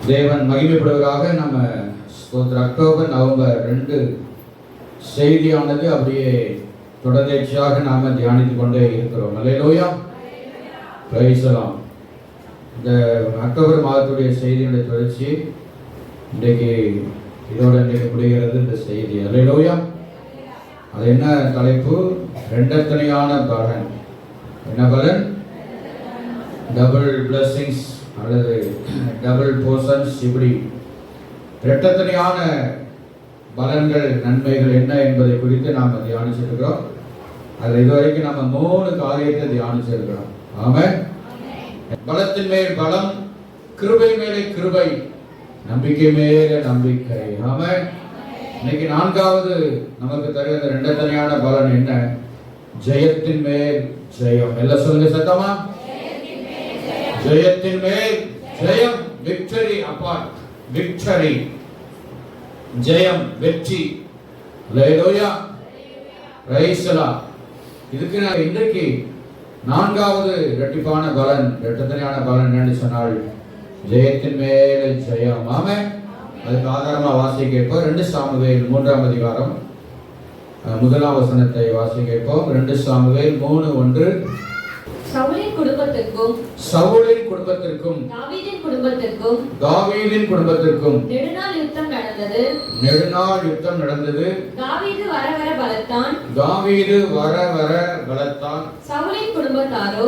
தேவன் மகிமைப்படுவதாக. நம்ம அக்டோபர் நவம்பர் 2 செய்தியானது அப்படியே தொடர்ச்சியாக நாம தியானித்துக் கொண்டே இருக்கிறோம். அல்லேலூயா, பிரைஸ் தி லார்ட். இந்த அக்டோபர் மாதத்துடைய செய்தியுடைய தொடர்ச்சி இன்றைக்கு முடிகிறது இந்த செய்தி. அல்லேலூயா. அது என்ன தலைப்பு? இரண்டத்தனையான பலன். என்ன பலன்? டபுள் பிளஸிங்ஸ் அல்லது டபுள் போர்ஷன்ஸ். இப்படி இரட்டத்தனையான பலன்கள், நன்மைகள் என்ன என்பதை குறித்து நாம் தியானிச்சிருக்கிறோம். அதில் இதுவரைக்கும் நம்ம 3 காரியத்தை தியானிச்சிருக்கிறோம். ஆமென். பலத்தின் மேல் பலம், கிருபை மேலே கிருபை, நம்பிக்கை மேலே நம்பிக்கை. ஆமென். இன்னைக்கு 4வது நமக்கு தருகிற இரண்டத்தனையான பலன் என்ன? ஜெயத்தின் மேல் ஜெயம். எல்லாம் சொல்லுங்க சத்தமா. ஜெயத்தின் மேல் ஜெயம். Victory upon victory. ஜெயம், வெற்றி. Hallelujah, praise the Lord. இதுக்கு நான் இன்றைக்கு 4வது இரட்டிப்பான பலன், இரட்டத்தனையான பலன் என்னன்னு சொன்னால் ஜெயத்தின் மேல் ஜெயம். ஆமென். அதுக்கு ஆதாரமா வாசிக்கப்போம் 2 சாமுவேல் 3ஆம் அதிகாரம் 1ஆம் வசனத்தை வாசிக்கப்போம். 2 சாமுவேல் 3:1. சவுலின் குடும்பத்திற்கும் தாவீதின் குடும்பத்திற்கும் நெடுநாள் யுத்தம் நடந்தது. தாவீது வர வர பலத்தான். சவுலின் குடும்பத்தாரோ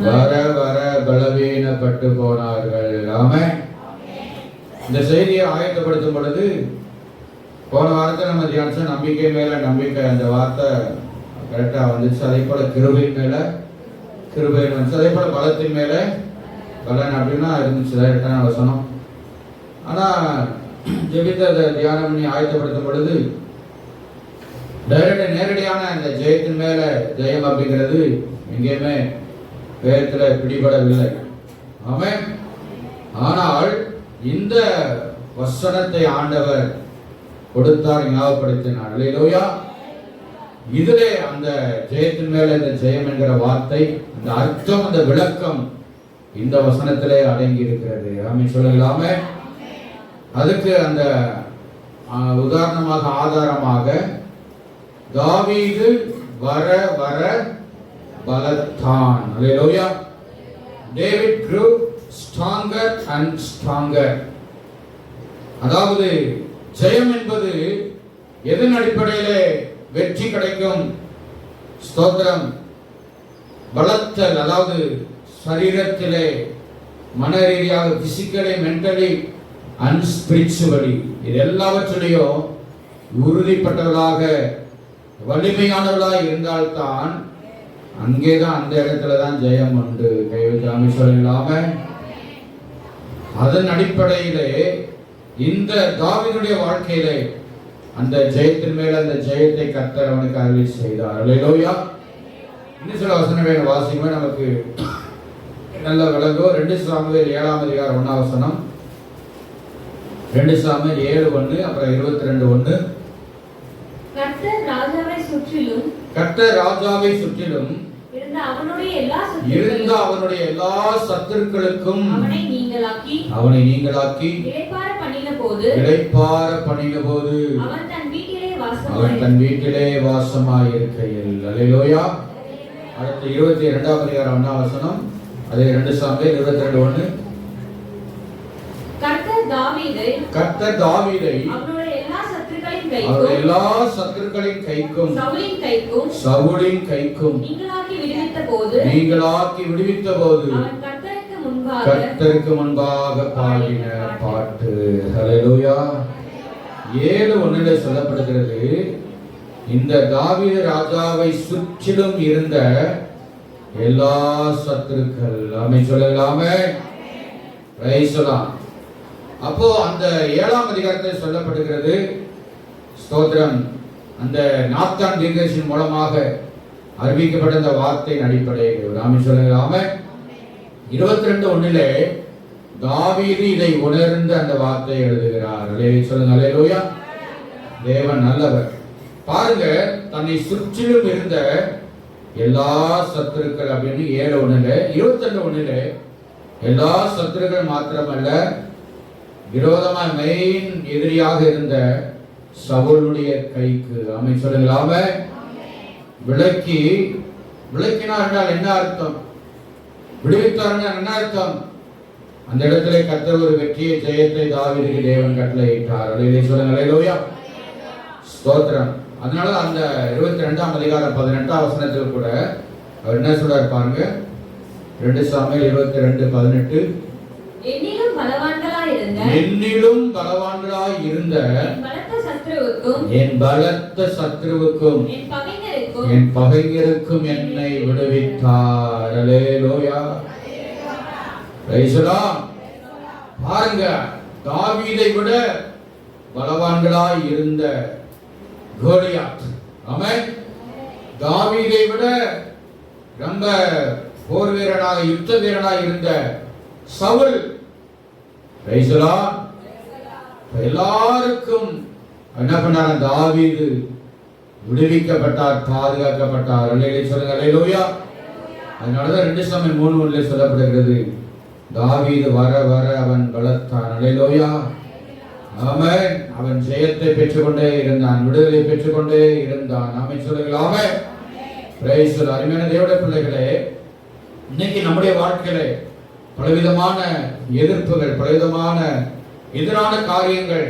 வர வர பலவீனப்பட்டு போனார்கள். ஆமென். இந்த செய்தியை ஆயத்தப்படுத்தும் பொழுது போன வாரத்தை நம்ம தியானிச்ச நம்பிக்கை மேல நம்பிக்கை, அந்த வார்த்தை கரெக்டா வந்துச்சு. அதே போல கிருபையின் மேல கிருபை வந்துச்சு. அதே போல பலத்தின் மேல பலன் அப்படின்னா இருந்துச்சு கரெக்டான வசனம். ஆனா ஜெபித்த தியானம் பண்ணி ஆயத்தப்படுத்தும் பொழுது நேரடியான அந்த ஜெயத்தின் மேல ஜெயம் அப்படிங்கிறது எங்கேயுமே வேதத்துல பிடிபடவில்லை. ஆமென். ஆனால் இந்த வசனத்தை ஆண்டவர் கொடுத்தார், ஞாபகப்படுத்தினார். அல்லேலூயா. இதிலே அந்த ஜெயத்தின் மேல இந்த ஜெயம் என்கிற வார்த்தை, அந்த அர்த்தம், அந்த விளக்கம் இந்த வசனத்திலே அடங்கி இருக்கிறது. ஆமென் சொல்லலாமே. அதுக்கு அந்த உதாரணமாக ஆதாரமாக தாவீது வர வர பலத்தான். அல்லேலூயா. David grew stronger and stronger. அதாவது ஜெயம் என்பது எதன் அடிப்படையிலே வெற்றி கிடைக்கும்? ஸ்தோத்திரம். பலத்தல், அதாவது சரீரத்திலே, மன ரீதியாக, பிசிக்கலி, மென்டலி அண்ட் ஸ்பிரிச்சுவலி, இது எல்லாவற்றிலையும் உறுதிப்பட்டவர்களாக வலிமையானவர்களாக இருந்தால்தான் அங்கேதான், அந்த இடத்துல தான் ஜெயம் உண்டு. கைவிடாம சொல்லலாம. அதன் அடிப்படையிலே இந்த தாவீதுடைய வாழ்க்கையிலே அந்த ஜெயத்தின் மேல அந்த ஜெயத்தை கர்த்தர் அவனுக்கு அருளி செய்தார். அல்லேலூயா. இன்னும் சில வசனங்களை வாசிக்குமே நமக்கு நல்ல விளங்கும். 2 சாமுவேல் 7ஆம் அதிகாரம் 1ஆம் வசனம். 2 சாமுவேல் 7:1 அப்புறம் 22:1. கர்த்தர் ராஜாவை சுற்றிலும் இருந்த அவனுடைய எல்லா சத்துருக்களுக்கும் அவனை நீங்களாக்கி இளைப்பாற பண்ணின போது அவன் தன் வீட்டிலே வாசமாயிருக்கையில். அல்லேலூயா. அடுத்து 22ஆம் அதிகாரம் 1ஆம் வசனம். அதே 2 சாமுவேல் 22:1. கர்த்தர் தாவீதை அவனுடைய எல்லா சத்துருக்களின் கைக்கும் சவுலின் கைக்கும் நீங்களாக்கி விடுவித்த போது கர்த்தருக்கு முன்பாக பாடின பாட்டு. அல்லேலூயா. 7:1 சொல்லப்படுகிறது, இந்த தாவீது ராஜாவை சுற்றிலும் இருந்த எல்லா சத்துருக்கள். ஆமென் சொல்லலாமே. Price the Lord. அப்போ அந்த 7ஆம் அதிகாரத்தில் சொல்லப்படுகிறது, ஸ்தோத்திரம், அந்த நாத்தான் தீர்க்கதரிசியின் மூலமாக அறிவிக்கப்பட்ட அந்த வார்த்தையின் அடிப்படையில். ஆமென் சொல்லலாமே. 22:1 தாவீது இதை உணர்ந்து அந்த வார்த்தையை எழுதுகிறார். சொல்லுங்க. அல்லேலூயா. தேவன் நல்லவர். பாருங்க, தன்னை சுற்றிலும் இருந்த எல்லா சத்துருக்கள் அப்படின்னு 7:1. 22:1 எல்லா சத்துருக்கள் மாத்திரமல்ல, விரோதமாய் மெயின் எதிரியாக இருந்த சவுலுடைய கைக்கு ஆமென் சொல்லுங்களாம விளக்கினார் என்றால் என்ன அர்த்தம்? விடுவித்தார் என்றால் என்ன அர்த்தம்? அந்த இடத்திலே கர்த்தர் ஒரு வெற்றியை, ஜெயத்தை தாவீதுக்கு தேவன் கட்டளையிட்டார். அல்லேலூயா சொல்லுங்க. அல்லேலூயா ஸ்தோத்திரம். அதனால அந்த 22ஆம் அதிகாரம் 18ஆம் வசனத்தில் கூட அவர் என்ன சொல்றாரு பாருங்க. 2 சாமுவேல் 22:18 என்னிலும் பலவான்களாய் இருந்த என் பலத்த சத்ருவுக்கும் என் பகைஞருக்கும் என்னை விடுவித்தார். அல்லேலூயா பிரைஸ் தி லார்ட். பாருங்க, தாவீதை விட பலவான்களாய் இருந்த கோலியாத், ஆமென், தாவீதை விட ரொம்ப போர் வீரனாக, யுத்த வீரனாக இருந்த சவுல், பிரைஸ் தி லார்ட், எல்லாருக்கும் என்ன பண்ணார்? தாவீது விடுவிக்கப்பட்டார், பாதுகாக்கப்பட்டார். அல்லேலூயா சொல்லுங்க. அல்லேலூயா. அதனாலதான் 2 சாமுவேல் 3:1 சொல்லப்படுகிறது, தாவீது வர வர அவன் பலத்தான். அல்லேலூயா ஆமென். அவன் ஜெயத்தை பெற்றுக்கொண்டே இருந்தான், விடுதலை பெற்றுக்கொண்டே இருந்தான். ஆமென் சொல்லுங்கள். ஆமென் பிரைஸ் தி லார்ட். அருமையான தேவனுடைய பிள்ளைகளே, இன்னைக்கு நம்முடைய வாழ்க்கையிலே பலவிதமான எதிர்ப்புகள், பலவிதமான எதிரான காரியங்கள்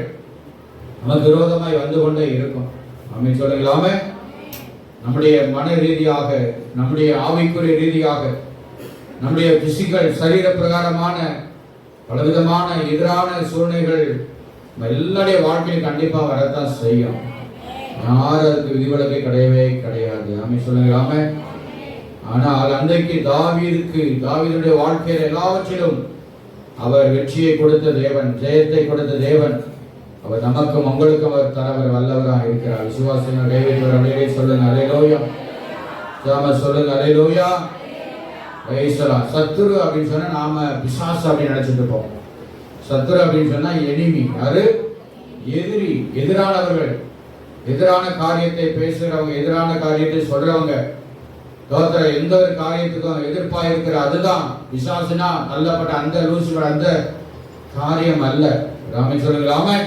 நமக்கு விரோதமாய் வந்து கொண்டே இருக்கும். ஆமென் சொல்லுங்கள். ஆமென். நம்முடைய மன ரீதியாக, நம்முடைய ஆவிக்குரிய ரீதியாக, நம்முடைய பிசிக்கல் சரீர பிரகாரமான பலவிதமான எதிரான சூழ்நிலைகள் எல்லாருடைய வாழ்க்கையில் கண்டிப்பா வரத்தான் செய்யும். யாரும் அதுக்கு விதிவிலக்கே கிடையவே கிடையாது. ஆமென் சொல்லுங்க. ஆமென். ஆனால் அன்றைக்கு தாவீதுடைய வாழ்க்கையில் எல்லாவற்றிலும் அவர் வெற்றியை கொடுத்த தேவன், ஜெயத்தை கொடுத்த தேவன். அவர் நமக்கும் உங்களுக்கும் அவர் தரவர் வல்லவராக இருக்கிறார். விசுவாசங்கள் கைவிட்டவர். அப்படியே சொல்லுங்க. அல்லேலூயா சொல்லுங்க. அல்லேலூயா பிரைஸ் தி லார்ட். சத்துரு அப்படின்னு சொன்னா நாம பிசாசு அப்படின்னு நினைச்சிட்டு இருப்போம். சத்துரு அப்படின்னு சொன்னா எனிமி, யாரு? எதிரி, எதிரானவர்கள், எதிரான காரியத்தை பேசுறவங்க, எதிரான காரியத்தை சொல்றவங்க, தோத்திர எந்த ஒரு காரியத்துக்கும் எதிர்ப்பா இருக்கிற, அதுதான் பிசாசுனா தள்ளப்பட்ட அந்த லூசிபர், அந்த காரியம் அல்ல. ஆமென் சொல்லுங்க. ஆமென்.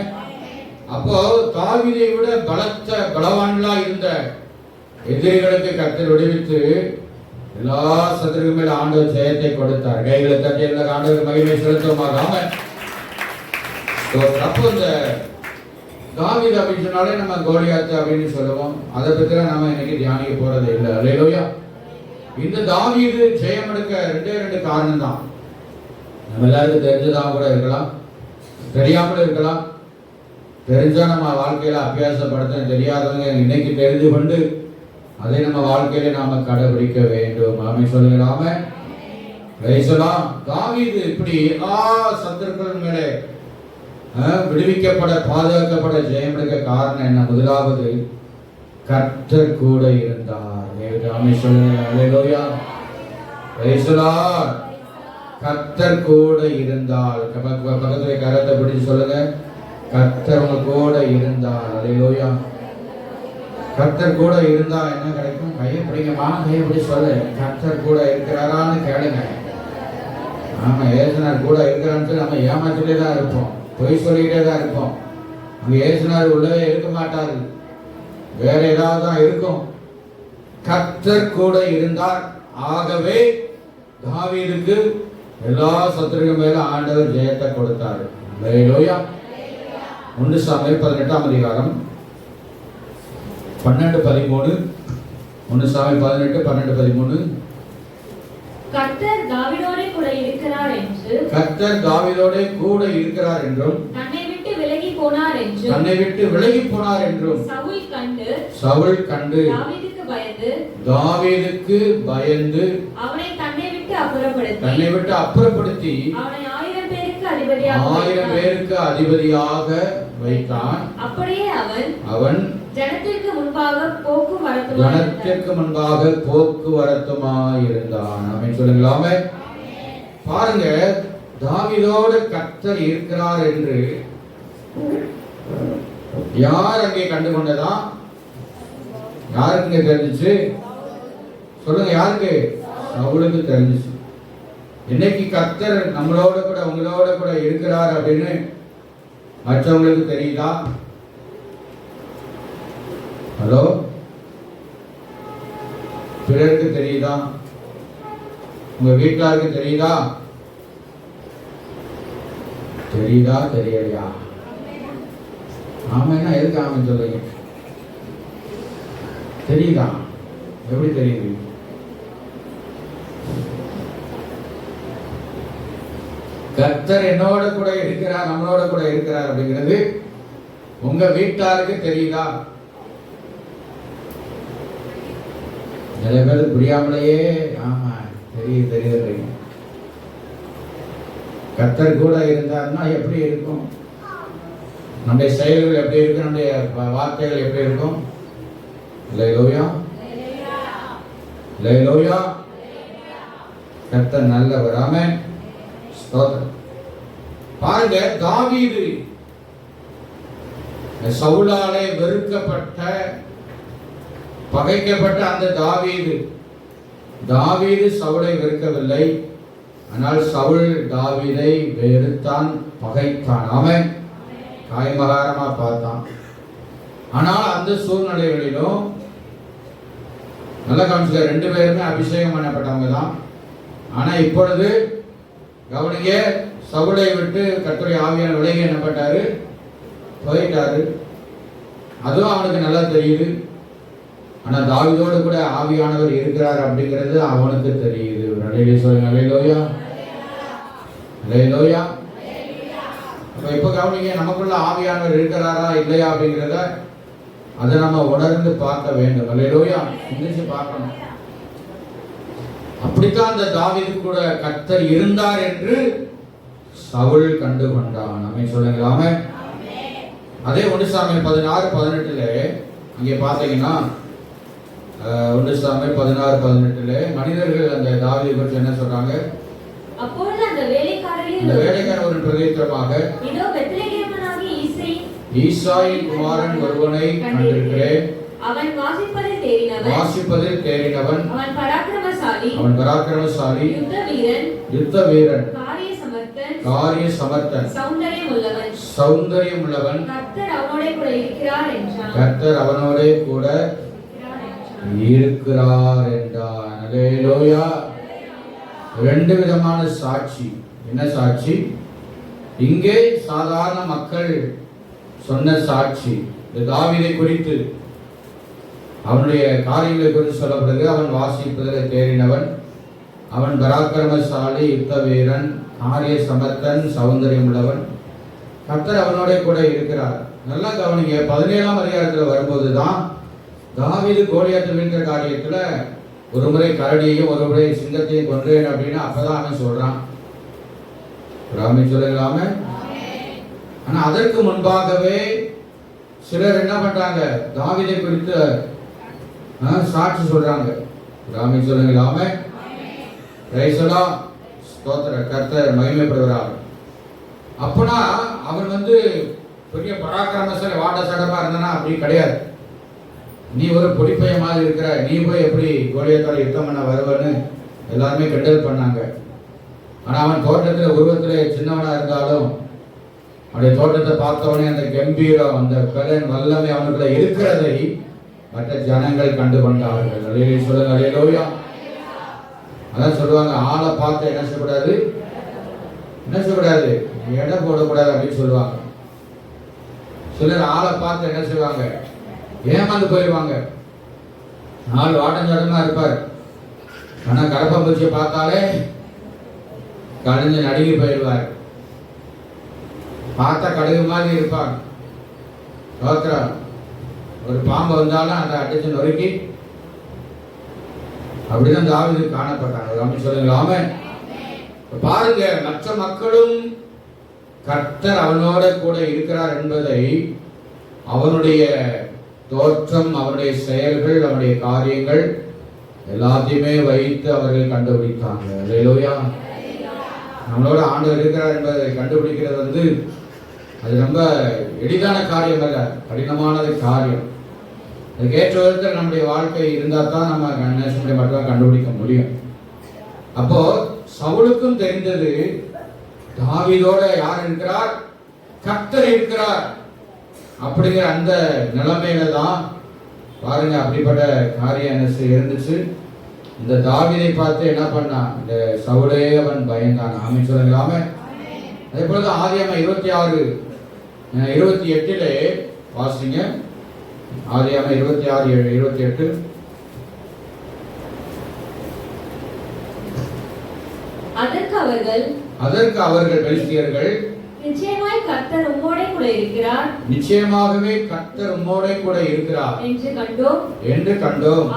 அப்போ தாவீதை விட பலவான்களா இருந்த எதிரிகளுக்கு கர்த்தர் விடுவித்து எல்லா சத்துருக்கும் மேல ஆண்டவர் ஜெயத்தை கொடுத்தார். கைகளை தட்டி எல்லா ஆண்டவர் மகிமை செலுத்துவோமாக. ஆமென். அப்போ இந்த தாவீது அப்படின்னு சொன்னாலே நம்ம கோலியாத் அப்படின்னு சொல்லுவோம். அதை பத்தி நாம இன்னைக்கு தியானிக்க போறது இல்லை. அல்லேலூயா. இந்த தாவீது ஜெயம் எடுக்க 2 காரணம் தான். நம்ம எல்லாருக்கும் தெரிஞ்சதாக கூட இருக்கலாம், தெரியாமல் இருக்கலாம். தெரிஞ்சா நம்ம வாழ்க்கையில அபியாசப்படுத்த, தெரியாதவங்க இன்னைக்கு தெரிந்து கொண்டு அதை நம்ம வாழ்க்கையில நாம கடைபிடிக்க வேண்டும். ஆமென் சொல்லுங்க. ஆமென் பிரைஸ் தி லார்ட். தாவீது இப்படி எல்லா சத்துருக்கள் மேலே விடுவிக்கப்பட, பாதுகாக்கப்பட, ஜெயம் எடுக்க காரணம் என்ன? முதலாவது, கர்த்தர் கூட இருந்தார். ஆமென் சொல்லுங்க. அல்லேலூயா பிரைஸ் தி லார்ட். கர்த்தர் கூட இருந்தால், பக்கத்துல கரத்தை பிடிச்சு சொல்லுங்க, கர்த்தர் உங்க கூட இருந்தார். அல்லேலூயா. கர்த்தர் கூட இருந்தா என்ன கிடைக்கும்? கையை பிடிங்கம்மா, கையை பிடி சொல்லு, கர்த்தர் கூட இருக்கிறாரான்னு கேளுங்க. ஆமா, ஏசுனார் கூட இருக்கிறான்னு நம்ம ஏமாத்திட்டே தான் இருப்போம், பொய் சொல்லிக்கிட்டே தான் இருப்போம். அங்க ஏசுனார் உள்ளவே இருக்க மாட்டாரு, வேற ஏதாவது தான் இருக்கும். கர்த்தர் கூட இருந்தார். ஆகவே தாவீதுக்கு எல்லா சத்துருக்கும் மேல ஆண்டவர் ஜெயத்தை கொடுத்தார். அல்லேலூயா. 1 சாமுவேல் 18ஆம் அதிகாரம் 12-13. 1 சாமுவேல் 18:12-13. கர்த்தர் தாவீதோடே கூட இருக்கிறார் என்றும், கர்த்தர் தாவீதோடே கூட இருக்கிறார் என்றும், தன்னை விட்டு விலகி போனார் என்றும் சவுல் கண்டு தாவீதுக்கு பயந்து அவனை தன்னை விட்டு அப்புறப்படுத்தி அவனை 1000 பேருக்கு அதிபதியாக வைத்தான். அப்படியே அவன் ஜனத்திற்கு முன்பாக போக்குவரத்துமாய் இருந்தான். ஆமென் சொல்லுங்களாமே. பாருங்க, தாவீதோடு கர்த்தர் இருக்கிறார் என்று யார் அங்கே கண்டுகொண்டதா? யாருக்கு தெரிஞ்சிச்சு? சொல்லுங்க, யாருக்கு? சவுலுக்கு தெரிஞ்சிச்சு. இன்னைக்கு கர்த்தர் நம்மளோட கூட உங்களோட கூட இருக்கிறார் அப்படின்னு மற்றவங்களுக்கு தெரியுதா? ஹலோ, பிறருக்கு தெரியுதா? உங்க வீட்டாருக்கு தெரியுதா? தெரியுதா தெரியலையா? ஆமைன்னா எதுக்கு ஆமை சொல்றீங்க? தெரியுதா? எப்படி தெரியுது? கர்த்தர் என்னோட கூட இருக்கிறார், நம்மளோட கூட இருக்கிறார் அப்படிங்கிறது உங்க வீட்டாருக்கு தெரியுதா? நிறைய பேர் புரியாமலேயே ஆமா தெரியுது தெரியுது. கர்த்தர் கூட இருந்தாருன்னா எப்படி இருக்கும்? நம்முடைய செயல்கள் எப்படி இருக்கும்? நம்முடைய வார்த்தைகள் எப்படி இருக்கும்? அல்லேலூயா, அல்லேலூயா. கர்த்தர் நல்லவர். ஆமென். ஸ்தோத்திரம். பாருங்க, தாவீது சவுலாலே வெறுக்கப்பட்ட பகைக்கப்பட்ட அந்த தாவீது சவுலை வெறுக்கவில்லை. ஆனால் சவுல் தாவீதை வெறுத்தான், பகைத்தான். ஆமென். காய்மகாரமா பார்த்தான். ஆனால் அந்த சூழ்நிலைகளிலும் நல்ல காமிச்சு ரெண்டு பேருமே அபிஷேகம் பண்ணப்பட்டவங்க தான். ஆனா இப்பொழுது கவனிங்க, சவுலை விட்டு கர்த்தருடைய ஆவியான விலகி என்ன பண்ணாரு? போயிட்டாரு. அதுவும் அவனுக்கு நல்லா தெரியுது. ஆனா தாவீதோடு கூட ஆவியானவர் இருக்கிறார் அப்படிங்கிறது அவனுக்கு தெரியுது. அல்லேலூயா, அல்லேலூயா. இப்ப கவனிங்க, நமக்குள்ள ஆவியானவர் இருக்கிறாரா இல்லையா அப்படிங்கிறத அதை நம்ம உணர்ந்து பார்க்க வேண்டும். அல்லேலூயா, சிந்திச்சு பார்க்கணும். அப்படித்தான் அந்த தாவீது கூட கர்த்தர் இருந்தார் என்று சவுல் கண்டு கொண்டான். நம்ம சொல்லுங்களாமே. அதே 1 சாமுவேல் 16:18 அங்கே பார்த்தீங்கன்னா 1 சாமுவேல் 16:18 மனிதர்கள் அந்த தாவீதை பற்றி என்ன சொல்றாங்க? அப்பொழுது அந்த வேலைக்காரர் ஒரு பிரதித்திரமாக, இதோ பெத்லகேமனாகிய ஈசாயின் குமாரன் ஒருவனை கண்டிருக்கிறேன். அவன் வாசிப்பதில் தேறினவன், அவன் பராக்கிரமசாலி, யுத்த வீரன், காரிய சமர்த்தன், சௌந்தரியம் உள்ளவன். கர்த்தர் அவனோடே கூட இருக்கிறார் என்றான். அல்லேலூயா. ரெண்டு விதமான சாட்சி. என்ன சாட்சி? இங்கே சாதாரண மக்கள் சொன்ன சாட்சி தாவீதை குறித்து, அவனுடைய காரியங்களை குறித்து சொல்லப்படுகிறது. அவன் வாசிப்பதில் தேறினவன், அவன் பராக்கிரமசாலி, யுத்த வீரன், காரிய சமர்த்தன், சௌந்தரியம் உள்ளவன். கர்த்தர் அவனோட கூட இருக்கிறார். நல்லா கவனிங்க, 17ஆம் அதிகாரத்தில் வரும்போது தான் தாவீது கோலியாத்தை வீழ்த்த காரியத்துல ஒரு முறை கரடியையும் ஒரு முறை சிங்கத்தையும் கொன்றேன் அப்படின்னு அப்பதான் அவன் சொல்றான். சொல்லலாமே. ஆனா அதற்கு முன்பாகவே சிலர் என்ன பண்றாங்க? தாவீதை குறித்து சாட்சி சொல்றாங்க. சொல்லுங்களாமே. கர்த்தர் மகிமைப்படுகிறார். அப்பனா அவன் பெரிய பராக்கிரமசாலி வாட்ட சடமா இருந்தானா? அப்படி கிடையாது. நீ ஒரு பொடிப்பைய மாதிரி இருக்கிற, நீ போய் எப்படி கோலியாத்தோட யுத்தம் பண்ண வருவன்னு எல்லாருமே கிண்டல் பண்ணாங்க. ஆனா அவன் தோட்டத்தில் உருவத்திலே சின்னவனா இருந்தாலும் அவனுடைய தோட்டத்தை பார்த்தவனே அந்த கம்பீரம், அந்த பலன், வல்லமை அவனுக்குள்ள இருக்கிறதை மற்ற ஜனங்கள் கண்டு கொண்டார்கள். சொல்லுங்க, அல்லேலூயா. அதான் சொல்லுவாங்க, ஆளை பார்த்து என்ன செய்யக்கூடாது, எடை போடக்கூடாது அப்படின்னு சொல்லுவாங்க. சிலர் ஆளை பார்த்து என்ன செய்வாங்க? ஏமாந்து போயிடுவாங்க. 4 வாட்டஞ்சாட்டமா இருப்பார். ஆனா கரப்பாம்பூச்சியை பார்த்தாலே கடிஞ்சு நடுங்கி போயிடுவார். பார்த்தா கடுகு மாதிரி இருப்பாங்க. ஒரு பாம்பு வந்தாலும் அதை அடிச்சு நொறுக்கி அப்படிதான் தாவீது காணப்பட்டாங்க. சொல்லுங்களாமே. பாருங்க, மற்ற மக்களும் கர்த்தர் அவனோட கூட இருக்கிறார் என்பதை அவனுடைய தோற்றம், அவனுடைய செயல்கள், அவனுடைய காரியங்கள் எல்லாத்தையுமே வைத்து அவர்கள் கண்டுபிடித்தாங்க. அல்லேலூயா. நம்மளோட ஆண்டவர் இருக்கிறார் என்பதை கண்டுபிடிக்கிறது அது ரொம்ப எளிதான காரியம் அல்ல, கடினமானது காரியம். அதுக்கேற்ற விதத்தில் நம்முடைய வாழ்க்கை இருந்தால் தான் நம்ம மட்டும் கண்டுபிடிக்க முடியும். அப்போ சவுலுக்கும் தெரிந்தது, தாவீதோட யார் இருக்கிறார்? கர்த்தர் இருக்கிறார். அப்படிங்கிற அந்த நிலைமையில தான் பாருங்க அப்படிப்பட்ட காரியம் இருந்துச்சு. இந்த தாவீதை பார்த்து என்ன பண்ணான்? இந்த சவுலே அவன் பயந்தான். ஆமென் சொல்லுங்களாமே. அதே போல ஆதியாகமம் 26:28 வாசிங்க. ஆதியாகமம் 26:28. அதற்கு அவர்கள் பெலிஸ்தியர்கள், நிச்சயமாகவே கர்த்தர் உம்மோடே கூட இருக்கிறார் என்று கண்டோம்.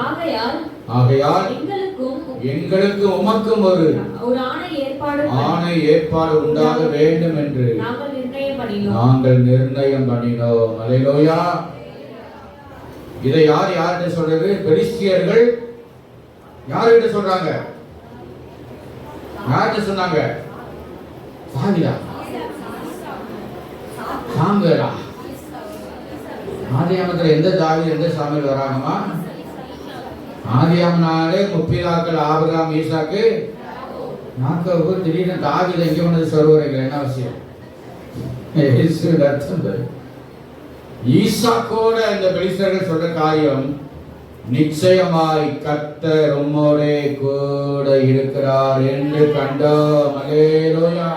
ஆகையால் எங்களுக்கு உமக்கும் ஒரு ஆணை ஏற்பாடு உண்டாக வேண்டும் என்று நாங்கள் நிர்ணயம் பண்ணினோம். அல்லேலூயா. இதை யார்கிட்ட சொல்றது? பெலிஸ்தியர்கள் யார்கிட்ட சொல்றாங்க? யார்கிட்ட சொன்னாங்க? தாவீதா, சாமுவேலா? ஆதியாகமத்துல எந்த தாவீது எந்த சாமுவேல் வராங்கம்மா? ஆதியாகமனாலே முற்பிதாக்கள் ஆபிரகாம், ஈசாக்கு, யாக்கோபு. திடீர்னு தாவீதை எங்க கொண்டு சொல்லுவாங்க? என்ன அவசியம்? ஈசாக்கோட இந்த பெலிஸ்தர்கள் சொல்ற காரியம், நிச்சயமாய் கர்த்தர் உம்மோடே கூட இருக்கிறார் என்று கண்டோம். அல்லேலூயா.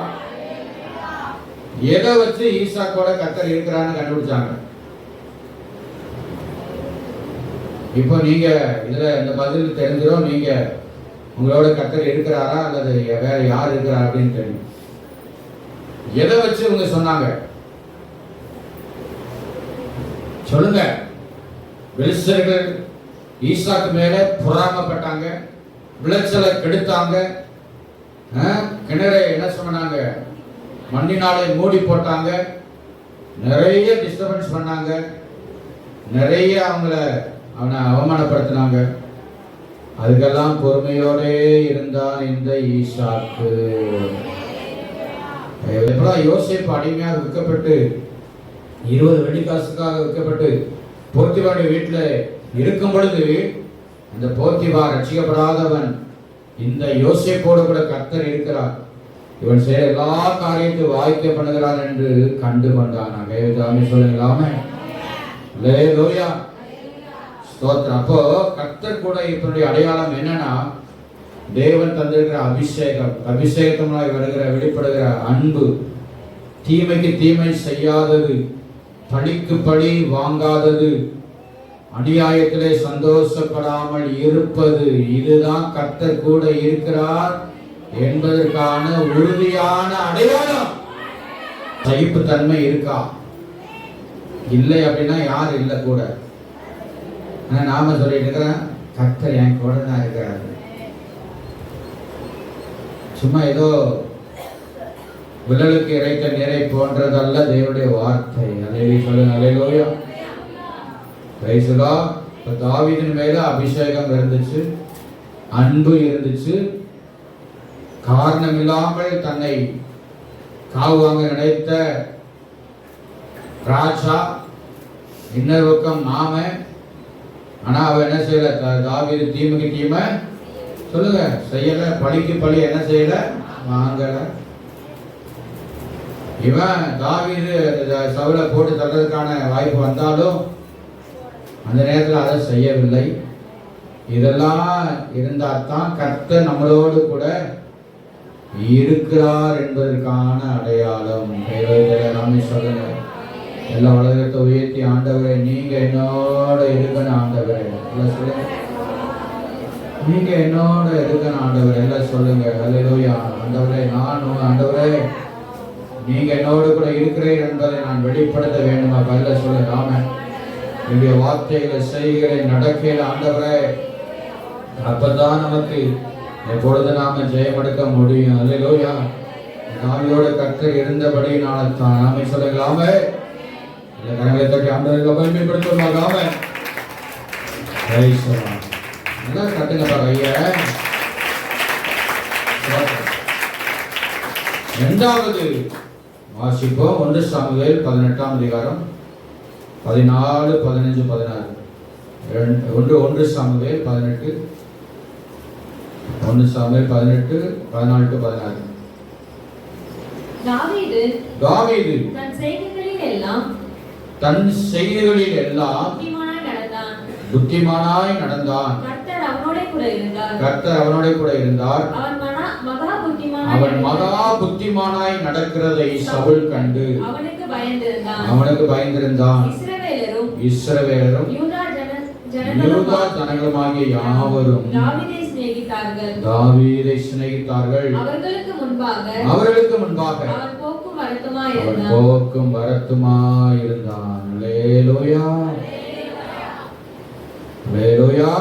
எதை வச்சு ஈசாக்கோட கர்த்தர் இருக்கிறான்னு கண்டுபிடிச்சாங்க. இப்போ நீங்க இதுல இந்த பதில் தெரிஞ்சிடும். நீங்க உங்களோட கர்த்தர் இருக்கிறாரா அல்லது வேற யார் இருக்கிறார் அப்படின்னு தெரியும். எதை வச்சு இவங்க சொன்னாங்க சொல்லுங்க. பெலிஸ்தர்கள் ஈசாக்கு மேல பொறாமப்பட்டாங்க, விளைச்சலை கெடுத்தாங்க, கிணறை என்ன சொன்னாங்க? மண்ணினாலே மூடி போட்டாங்க, நிறைய டிஸ்டர்பன்ஸ் பண்ணாங்க, நிறைய அவனை அவமானப்படுத்தினாங்க. அதுக்கெல்லாம் பொறுமையோட இருந்தான் இந்த ஈசாக்கு. யோசேப்பு அடிமையாக விற்கப்பட்டு 20 வெள்ளிக்காசுக்காக விற்கப்பட்டு போத்திபாருடைய வீட்டில் இருக்கும் பொழுது, அந்த போத்திபார் ரட்சிக்கப்படாதவன், இந்த யோசேப்போடு கூட கர்த்தர் இருக்கிறார், இவன் செய்ய எல்லா காரியத்தையும் வாய்க்க பண்ணுகிறான் என்று கண்டு கொண்டான். சொல்லுங்களாமே. அல்லேலூயா. ஸ்தோத்திரம். அப்போ கர்த்தர் கூட இப்பனுடைய அடையாளம் என்னன்னா, தேவன் தந்திருக்கிற அபிஷேகம், அபிஷேகத்தினாய் வருகிற வெளிப்படுகிற அன்பு, தீமைக்கு தீமை செய்யாதது, பழிக்கு பழி வாங்காதது, அநியாயத்திலே சந்தோஷப்படாமல் இருப்பது. இதுதான் கர்த்தர் கூட இருக்கிறார் என்பதற்கான உறுதியான அடையாளம். சகிப்புத்தன்மை இருக்கா? இல்லை அப்படின்னா யார் இல்லை கூட. நாம சொல்லிட்டு இருக்கிறேன், கர்த்தர் என் கூட தான் இருக்கிறார். சும்மா ஏதோ விரலுக்கு இறைத்த நீரை போன்றதல்ல தேவனுடைய வார்த்தை. அல்லேலூயா. Praise the Lord. தாவீதின் மேல அபிஷேகம் இருந்துச்சு, அன்பு இருந்துச்சு. காரணம் இல்லாமல் தன்னை காவுவாங்க நினைத்த ராஜா, இன்னொரு பக்கம் நாம. ஆனா அவ என்ன செய்யல? தாவீது தீமைக்கு தீமை சொல்லுங்க செய்யல, பழிக்கு பழி என்ன செய்யல? வாங்கல. இவன் தாவீது சவுலை போட்டு தள்ளுறதுக்கான வாய்ப்பு வந்தாலும் அந்த நேரத்தில் அதை செய்யவில்லை. இதெல்லாம் இருந்தால்தான் கர்த்தர் நம்மளோடு கூட இருக்கிறார் என்பதற்கான அடையாளம். சொல்லுங்க. எல்லா உலகத்தை உயர்த்தி, ஆண்டவரே நீங்க என்னோட இருக்கணும் ஆண்டவரே எல்லாம் சொல்லுங்க. நீங்க என்னோட இருக்கணும் ஆண்டவரே எல்லாம் சொல்லுங்க. அல்லேலூயா. ஆண்டவரே நான் ஆண்டவரே நீங்க என்னோடு கூட இருக்கிறேன் என்பதை நான் வெளிப்படுத்த வேண்டுமா? பல்ல சொல்லுங்க. ஆமென். என்னுடைய வார்த்தைகளை செய்கிற நடக்கையில் ஆண்டவரே, அப்பதான் நமக்கு எப்பொழுது நாம ஜெயமெடுக்க முடியும். அல்லேலூயா. தாவீதோட கர்த்தர் இருந்தபடியினால தான். நாம சொல்லுங்களாமே. இந்த கரங்களை தட்டி ஆண்டவரை மகிமைப்படுத்துவாங்க. நல்லா கட்டுங்கப்பா கைய. இரண்டாவது வாசிப்போம். 1 சாமுவேல் 18ஆம் அதிகாரம் 14, 15, 16. 1 சாமுவேல் 18. 1 சாமுவேல் 18:14-16. தாவீது தன் செய்கைகளில் எல்லாம் புத்திமானாய் நடந்தான். கர்த்தர் அவனோட கூட இருந்தார். அவன் மகா புத்திமானாய் நடக்கிறதை சவுல் கண்டு அவனுக்கு பயந்திருந்தான். இஸ்ரவேலரும் யூதா ஜனங்களுமாகிய யாவரும் தாவீதை சிநேகித்தார்கள். அவர்களுக்கு முன்பாக அவன் போக்கும் வருத்தமாய் இருந்தான். அல்லேலூயா, அல்லேலூயா.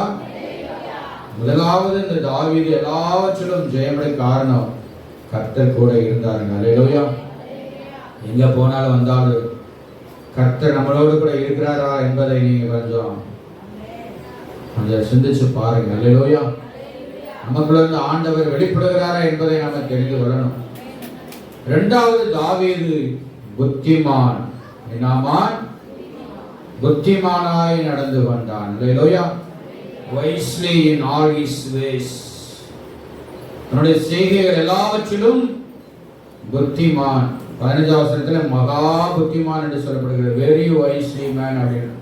முதலாவது இந்த தாவீது எல்லாவற்றிலும் ஜெயமடைய காரணம் கர்த்தர் கூட இருந்தாருங்க. அல்லேலூயா. எங்க போனாலும் வந்தாலும் கர்த்தர் நம்மளோடு கூட இருக்கிறாரா என்பதை நீங்க கொஞ்சம் சிந்திச்சு பாருங்க. அல்லேலூயா. நமக்குள்ள இருந்து ஆண்டவர் வெளிப்படுகிறாரா என்பதை நாம தெரிந்து கொள்ளணும். இரண்டாவது, தாவீது புத்திமான். என்னாமான்? புத்திமானாய் நடந்து கொண்டான். அல்லேலூயா. wisely in all his ways. தன்னுடைய செய்கைகள் எல்லாவற்றிலும் புத்திமான். 15வது வசனத்தில் மகா புத்திமான் என்று சொல்லப்படுகிறது. வெரி வைஸ்லி மேன் அப்படின்னு.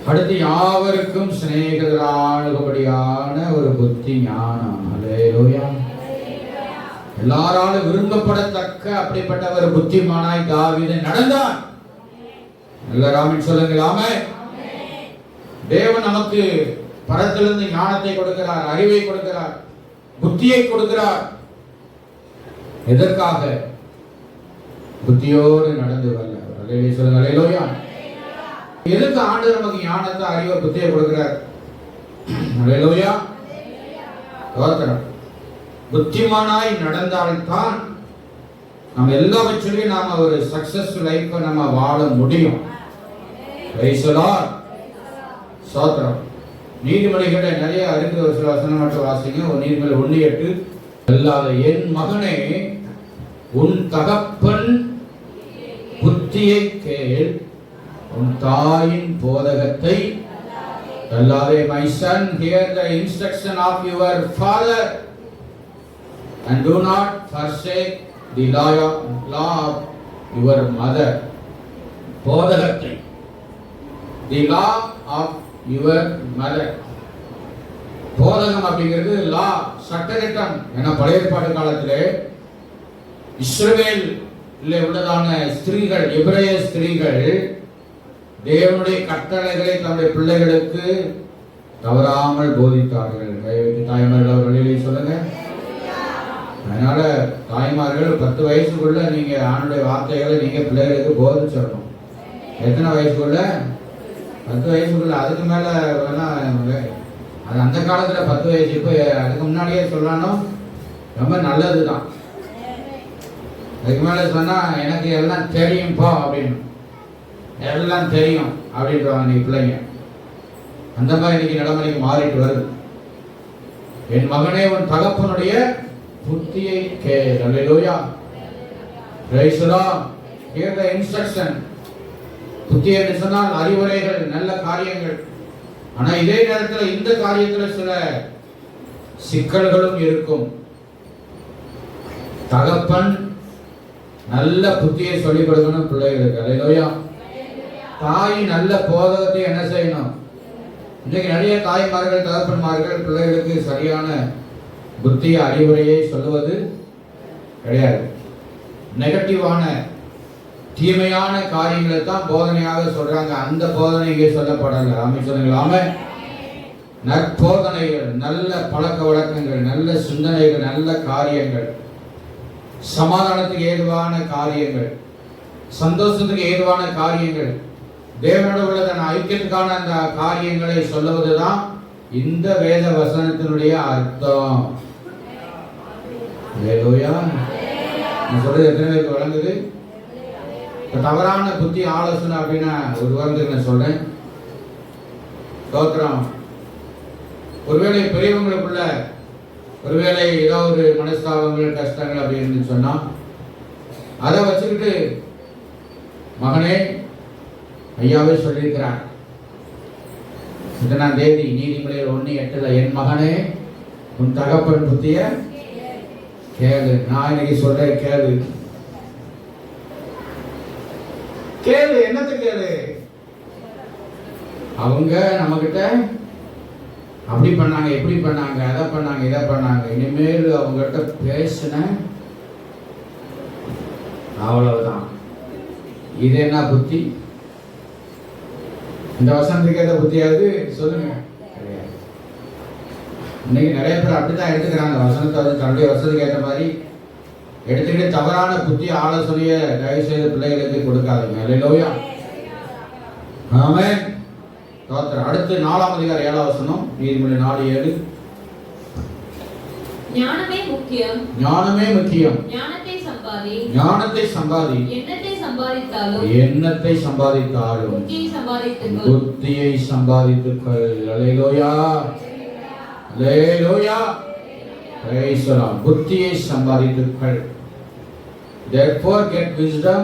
அடுத்து யாவருக்கும் சிநேகிதராகும்படியான ஒரு புத்தி ஞானம். அல்லேலூயா. எல்லாராலும் விரும்பப்படத்தக்க அப்படிப்பட்ட ஒரு புத்திமானாய் தாவீது நடந்தான். எல்லாரும் சொல்லுங்களாமே. தேவன் நமக்கு பரத்திலிருந்து ஞானத்தை கொடுக்கிறார், அறிவை கொடுக்கிறார், புத்தியை கொடுக்கிறார். எதற்காக? புத்தியோடு நடந்து வரல. சொல்லுங்க அல்லேலூயா. எதுக்கு ஆண்டவர் நமக்கு ஞானத்தை, அறிவை, புத்தியை கொடுக்கிறார்? அல்லேலூயா. புத்திமானாய் நடந்தால்தான் நம்ம எல்லாவற்றிலையும் நாம ஒரு சக்சஸ்ஃபுல் லைஃப் நம்ம வாழ முடியும். சோத்திரம். நீதிமொழிகளை நிறைய இருக்கிற ஒரு சில வசனம் மட்டும் வாசிங்க. ஒரு நீதிமொழி 1:8. அல்லாத என் மகனே, உன் தகப்பன் புத்தியை கேள், உன் தாயின் போதகத்தை தள்ளாதே. My son, hear the instruction of your father and do not forsake the law of your mother. போதகத்தை, the law of your mother. போதகம் அப்படிங்கிறது லா, சட்டதிட்டம். ஏன்னா பழைய ஏற்பாட்டு காலத்திலே இஸ்ரவேல் உள்ளதான ஸ்திரீகள், எபிரேய ஸ்திரீகள் தேவனுடைய கட்டளைகளை தன்னுடைய பிள்ளைகளுக்கு தவறாமல் போதித்தார்கள். தாய்மார்கள் அவர்களிலே சொல்லுங்க. அதனால தாய்மார்கள் 10 வயசுக்குள்ள நீங்க ஆண்டுடைய வார்த்தைகளை நீங்க பிள்ளைகளுக்கு போதிச்சிடணும். எத்தனை வயசுக்குள்ள? 10 வயசுக்குள்ள. அதுக்கு மேல வேணா அது அந்த காலத்துல 10 வயசு. இப்போ அதுக்கு முன்னாடியே சொல்லணும், ரொம்ப நல்லதுதான். அதுக்கு மேல சொன்னா எனக்கு எல்லாம் தெரியும்பா அப்படின்னு, எல்லாம் தெரியும் அப்படின்றாங்க நீ பிள்ளைங்க. அந்த மாதிரி இன்னைக்கு நிலைமைக்கு மாறிட்டு வருது. என் மகனே, உன் தகப்பனுடைய புத்தியை கேள். Hallelujah. Praise the Lord. Hear the instruction. புத்தி என்று சொன்னால் அறிவுரைகள், நல்ல காரியங்கள். ஆனா இதே நேரத்தில் இந்த காரியத்தில் சில சிக்கல்களும் இருக்கும். தகப்பன் நல்ல புத்தியை சொல்லிக் கொடுக்கணும் பிள்ளைகளுக்கு. அல்லேலூயா. தாய் நல்ல போதகத்தை என்ன செய்யணும்? இன்றைக்கு நிறைய தாய்மார்கள், தகப்பன்மார்கள் பிள்ளைகளுக்கு சரியான புத்திய அறிவுரையை சொல்லுவது கிடையாது. நெகட்டிவான, தீமையான காரியங்களை தான் போதனையாக சொல்றாங்க. அந்த போதனை இங்கே சொல்லப்படல. ஆமென் சொல்லுங்களாமே. நற்போதனைகள், நல்ல பழக்க வழக்கங்கள், நல்ல சிந்தனைகள், நல்ல காரியங்கள், சமாதானத்துக்கு ஏதுவான காரியங்கள், சந்தோஷத்துக்கு ஏதுவான காரியங்கள், தேவனோடு உள்ள தன் ஐக்கியத்துக்கான அந்த காரியங்களை சொல்லுவதுதான் இந்த வேத வசனத்தினுடைய அர்த்தம். அல்லேலூயா. நான் சொல்றது எத்தனை பேருக்கு வழங்குது? தவறான புத்தி ஆலோசனை அப்படின்னா ஒரு வாரத்துக்கு நான் சொல்றேன். ஸ்தோத்திரம். ஒருவேளை பெரியவங்களுக்குள்ள ஒருவேளை ஏதாவது ஒரு மனஸ்தாபங்கள், கஷ்டங்கள் அப்படின்னு சொன்னா அதை வச்சுக்கிட்டு, மகனே, ஐயாவே சொல்லியிருக்கிறார், 2ஆம் தேதி நீதிமொழிகள் 1:8, என் மகனே, உன் தகப்பன் புத்திய கேளு. நான் இன்னைக்கு சொல்றேன், கேளு. கேளு, என்னத்தை கேளு? அவங்க நம்ம கிட்ட அப்படி பண்ணாங்க, எப்படி பண்ணாங்க, அதை பண்ணாங்க, இதை பண்ணாங்க. இனிமேல் அவங்ககிட்ட பேசின அவ்வளவுதான். இது என்ன புத்தி? இந்த வசனத்துக்கு ஏற்ற புத்தியாவது சொல்லுங்க. இன்னைக்கு நிறைய பேர் அப்படித்தான் எடுத்துக்கிறாங்க. வசனத்தை வந்து தன்னுடைய வசதிக்கு ஏற்ற மாதிரி எடுத்துக்கிட்டு தவறான புத்தி ஆலோசனையை தயவு செய்து பிள்ளைகளுக்கு கொடுக்காதீங்க. அல்லேலூயா. ஆமென். ஸ்தோத்திரம். அடுத்து 4ஆம் அதிகாரம் 7ஆம் வசனம், நீதிமொழி 4:7. ஞானமே முக்கியம். ஞானமே முக்கியம். ஞானத்தை சம்பாதி. ஞானத்தை சம்பாதி. எண்ணத்தை சம்பாதித்தாலும். எண்ணத்தை சம்பாதித்தாலும். புத்தியை சம்பாதித்துக்கொள். புத்தியை சம்பாதித்துக்கொள். அல்லேலூயா. அல்லேலூயா. Praise the Lord. புத்தியை சம்பாதித்துக்கொள். Therefore get wisdom,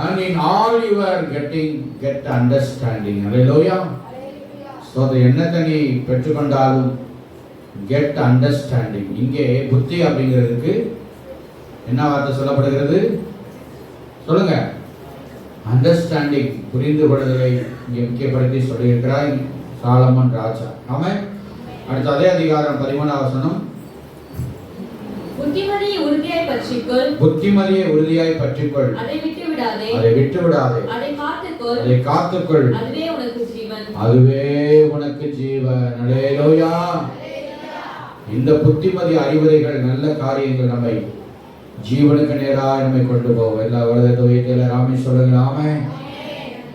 and in all you are getting, get understanding. Hallelujah. So the எண்ணத்தை நீ பெற்றுக்கொண்டாலும் get understanding. இங்கே புத்தி அப்படிங்கிறதுக்கு என்ன வார்த்தை சொல்லப்படுகிறது? சொல்லுங்க. அண்டர்ஸ்டாண்டிங், புரிந்து கொள்வதை இங்கே முக்கியப்படுத்தி சொல்லியிருக்கிறார் சாலமன் ராஜா. ஆமென். அடுத்த அதே அதிகாரம் 13ஆம் வசனம். புத்திமதியை உறுதியாய் பற்றிக்கொள். புத்திமதியை உறுதியாய் பற்றிக்கொள். அதை விட்டு விடாதே. அதை விட்டு விடாதே. அதை காத்துக்கொள். அதை காத்துக்கொள். அதுவே உனக்கு ஜீவன். அதுவே உனக்கு ஜீவன். அல்லேலூயா. இந்த புத்திமதி அறிவுரைகள், நல்ல காரியங்கள் நம்மை ஜீவனுக்கு நேராக நம்மை கொண்டு போவோம். எல்லா வலது வைத்தியில ராமே சொல்லுங்க. ஆமென்.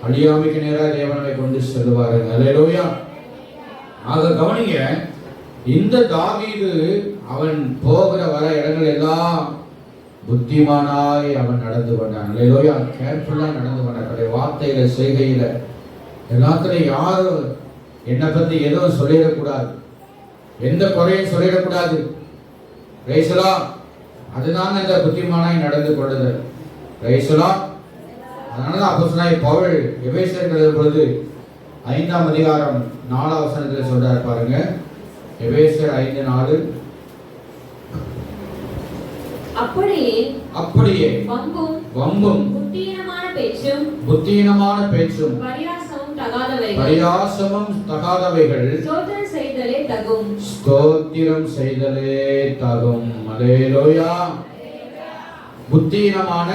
அழியாமைக்கு நேராக தேவனை கொண்டு செல்வாருங்க. அல்லேலூயா. ஆக கவனிங்க, இந்த தாவீது அவன் போகிற வர இடங்கள் எல்லாம் புத்திமானாய் அவன் நடந்து கொண்டான். அல்லேலூயா. கேர்ஃபுல்லா நடந்து கொண்டான். தன்னுடைய வார்த்தையில, செய்கையில எல்லாத்துலையும் யாரும் என்னை பத்தி எதுவும் சொல்லிடக்கூடாது, எந்த குறையும் சொல்லிடக்கூடாது. Price the Lord. அதுதான் இந்த புத்திமானாய் நடந்து கொள்ளுதல். Price the Lord. அதனால அப்போஸ்தலனாகிய பவுல் எபேசியருக்கு எழுதும் பொழுது 5ஆம் அதிகாரம் 4ஆம் வசனத்தில் சொல்றார் பாருங்க. எபேசியர் 5:4. அப்படியே வம்பும் புத்தியீனமான பேச்சும் பரியாசமும் தகாதவைகள் ஸ்தோத்திரம் செய்தலே தகும். அல்லேலூயா. புத்தியீனமான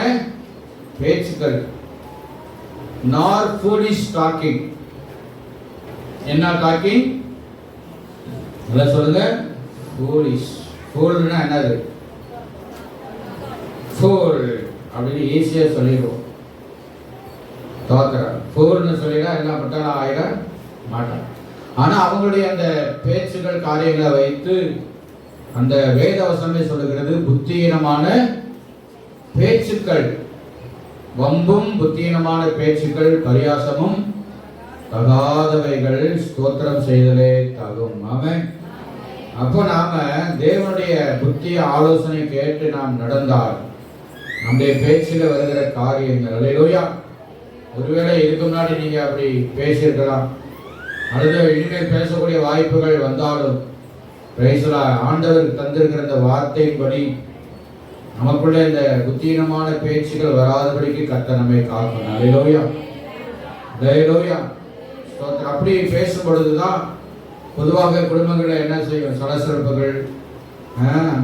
பேச்சுக்கள், நார் foolish talking. என்ன டாக்கிங்? நல்லா சொல்லுங்க. foolish. foolனா என்னது? fool அப்படின்னு ஈஸியா சொல்லிடுவோம். தோக்கறா foolனு சொல்லிடா எல்லாம் பட்டாளா ஆயிட மாட்டான். ஆனா அவங்களுடைய அந்த பேச்சுகள், காரியங்களை வைத்து அந்த வேதவசனமே சொல்லுகிறது புத்தியீனமான பேச்சுக்கள், வம்பும் புத்தியீனமான பேச்சுக்கள், பரியாசமும் தகாதவைகள் ஸ்தோத்திரம் செய்தலே தகும். ஆமென். அப்போ நாம தேவனுடைய புத்திய ஆலோசனை கேட்டு நாம் நடந்தால் நம்முடைய பேச்சில் வருகிற காரியங்கள், அல்லேலூயா. ஒருவேளை இதுக்கு முன்னாடி நீங்க அப்படி பேசியிருக்கலாம், அல்லது இனிமேல் பேசக்கூடிய வாய்ப்புகள் வந்தாலும் பிரைஸ் தி லார்ட், ஆண்டவர் தந்திருக்கிற இந்த வார்த்தையின்படி நமக்குள்ள இந்த புத்தீனமான பேச்சுகள் வராதபடிக்கு கர்த்தர் நம்மை காக்கணும். அல்லேலூயா. அல்லேலூயா. அப்படி பேசும் பொழுதுதான் பொதுவாக குடும்பங்களில் என்ன செய்யும்? சலசலப்புகள்,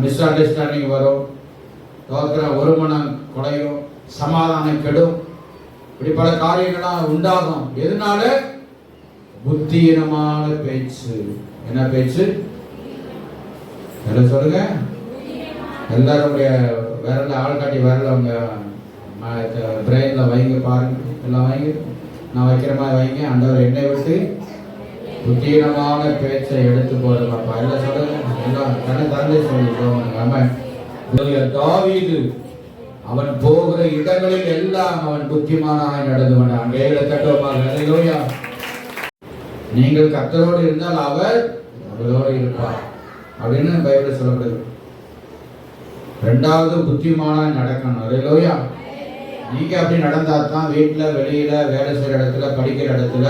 மிஸ் அண்டர்ஸ்டாண்டிங் வரும், ஒருமனம் குறையும், சமாதானம் கெடும், இப்படி பல காரியங்கள்லாம் உண்டாகும். எதனால? புத்தியீனமான பேச்சு. என்ன பேச்சு? என்ன சொல்லுங்க? எல்லாருடைய விரல ஆள்காட்டி விரல அவங்க பிரெயின்ல வைங்க, பாருங்க, எல்லாம் வைங்க, நான் வைக்கிற மாதிரி வைங்க. ஆண்டவர் என்னை விட்டு புத்தீனமான பேச்சை எடுத்து போடுங்கப்பா. எல்லாம் சொல்லுங்க, எல்லாம் கண்ணை திறந்து சொல்லுங்க. தாவீது அவன் போகிற இடங்களில் எல்லாம் அவன் புத்திமானாய் நடந்து கொண்டான். வேலை தட்டுவமாக. நீங்கள் கர்த்தரோடு இருந்தால் அவர் அவரோடு இருப்பார் அப்படின்னு பைபிள் சொல்லப்படுது. ரெண்டாவது புத்திமானாய் நடக்கணும். அல்லேலூயா. நீங்க அப்படி நடந்தா தான் வீட்டுல, வெளியில, வேலை செய்யற இடத்துல, படிக்கிற இடத்துல,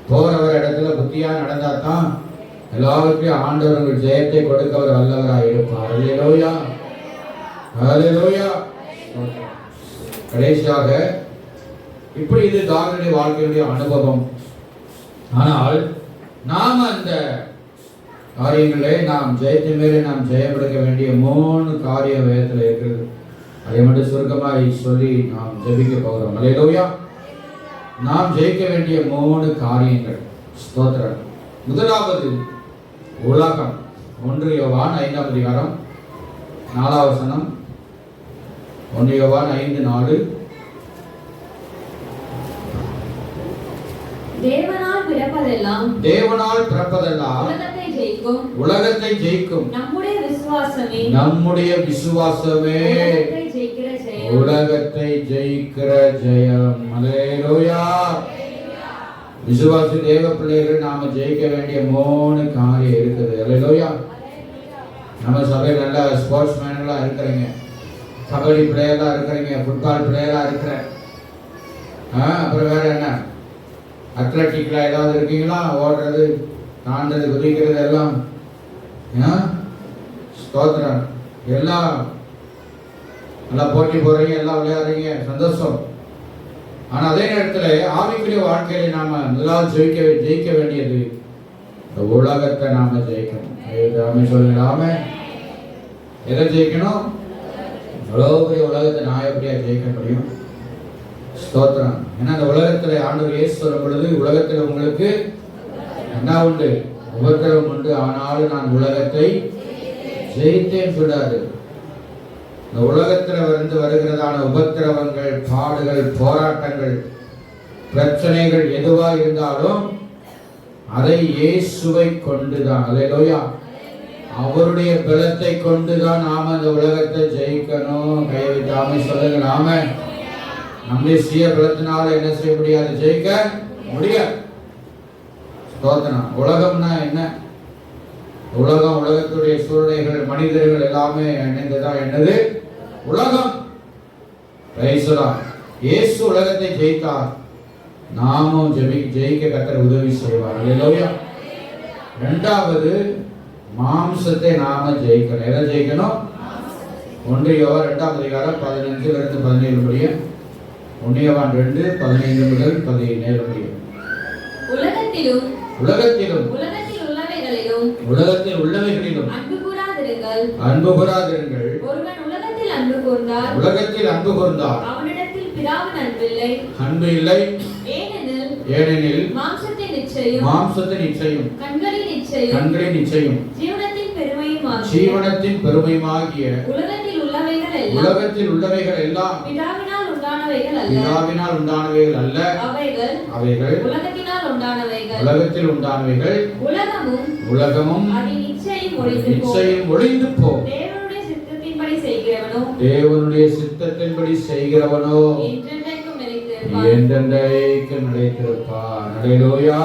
போற வர இடத்துல புத்தியா நடந்தா தான் எல்லாவற்றையும் ஆண்டவர் உங்கள் ஜெயத்தை கொடுக்க அவர் வல்லவராய் இருப்பார். அல்லேலூயா, அல்லேலூயா. கடைசியாக இப்படி இது தாவீதுடைய வாழ்க்கையுடைய அனுபவம். ஆனால் நாம் அந்த காரியங்களே நாம் ஜெயத்தின் மேலே நாம் ஜெயம் எடுக்க வேண்டிய 3 காரிய வேதத்தில் இருக்கிறது. அதை மட்டும் சுருக்கமாக சொல்லி நாம் ஜெபிக்க போகிறோம். அல்லேலூயா. நாம் ஜெயிக்க வேண்டிய 3 காரியங்கள். ஸ்தோத்திரம். முதலாவது உலகம். 1 யோவான் 5ஆம் அதிகாரம் 4ஆம் வசனம். 1 யோவான் 5:4. தேவனால் பிறப்பதெல்லாம் உலகத்தை ஜெயிக்கும். நம்முடைய விசுவாசமே உலகத்தை ஜெயிக்கிற ஜெயம். அல்லேலூயா. விசுவாசி தேவ பிள்ளைகள் நாம ஜெயிக்க வேண்டிய 3 காரியம் இருக்குது. அல்லேலூயா. நம்ம சபையில் நல்ல ஸ்போர்ட்ஸ் மேன்களா இருக்கிறீங்க, கபடி பிளேயரா இருக்கிறீங்க, ஃபுட்பால் பிளேயரா இருக்கிற, அப்புறம் வேற என்ன அத்லட்டிக்ல ஏதாவது இருக்கீங்களா? ஓடுறது, தாண்டது, குதிக்கிறது எல்லாம். ஸ்தோத்திரம். எல்லாம் நல்லா போட்டி போறீங்க, எல்லாம் விளையாடுறீங்க, சந்தோஷம். ஆனா அதே நேரத்தில் ஆவிக்குரிய வாழ்க்கையில நாம முதலாவது ஜெயிக்க வேண்டியது இந்த உலகத்தை நாம ஜெயிக்கணும். சொல்லலாம எதை ஜெயிக்கணும்? எவ்வளவு பெரிய உலகத்தை நான் எப்படியா ஜெயிக்க முடியும்? ஸ்தோத்திரம். ஏன்னா அந்த உலகத்துல ஆண்டவர் இயேசு சொல்லும் பொழுது, உலகத்துல உங்களுக்கு என்ன உண்டு? உபத்திரவம் உண்டு, ஆனாலும் நான் உலகத்தை ஜெயித்தேன் சொல்றாரு. இந்த உலகத்துல வருகிறதான உபத்திரவங்கள், பாடுகள், போராட்டங்கள், பிரச்சனைகள் எதுவா இருந்தாலும் அதை இயேசுவை கொண்டுதான், அல்லேலூயா, அவருடைய பலத்தை கொண்டுதான் நாம அந்த உலகத்தை ஜெயிக்கணும். கைவிட்டாம சொல்லுங்க. நாம நம்முடைய சுய பலத்தினால என்ன செய்ய முடியாது? ஜெயிக்க முடியாது. ஸ்தோத்திரம். உலகம்னா என்ன? உலகம், உலகத்துடைய சூழ்நிலைகள், மனிதர்கள் எல்லாமே இணைந்ததான் என்னது? உலகம். இயேசு உலகத்தை ஜெயித்தார், நாமும் ஜெயிக்க கர்த்தர் உதவி செய்வார். அல்லேலூயா. இரண்டாவது, மாம்சத்தை நாம ஜெயிக்கணும். எதை ஜெயிக்கணும்? 1 யோவான் 2ஆம் அதிகாரம் 15 17 முடிய. 1 யோவான் 2:15 முதல் 17 முடிய. உலகத்தில் உள்ளவைகளிலும் அன்பு கூறாதிருங்கள். உலகத்தில் அன்பு கூர்ந்தால் அவனிடத்தில் பிதாவின் அன்பு இல்லை. ஏனெனில் மாம்சத்தின் இச்சையும் கண்களின் இச்சையும் ஜீவனத்தின் பெருமையுமாகிய உலகத்தில் உள்ளவைகள் எல்லாம் பிதாவினால் உண்டானவைகள் அல்ல, அவைகள் உலகத்தில் உண்டானவைகள். உலகமும் நிச்சயம் ஒழிந்து போம். தேவனுடைய சித்தத்தின்படி செய்கிறவனோ என்றென்றைக்கும் நிலைத்திருப்பார். அல்லேலூயா.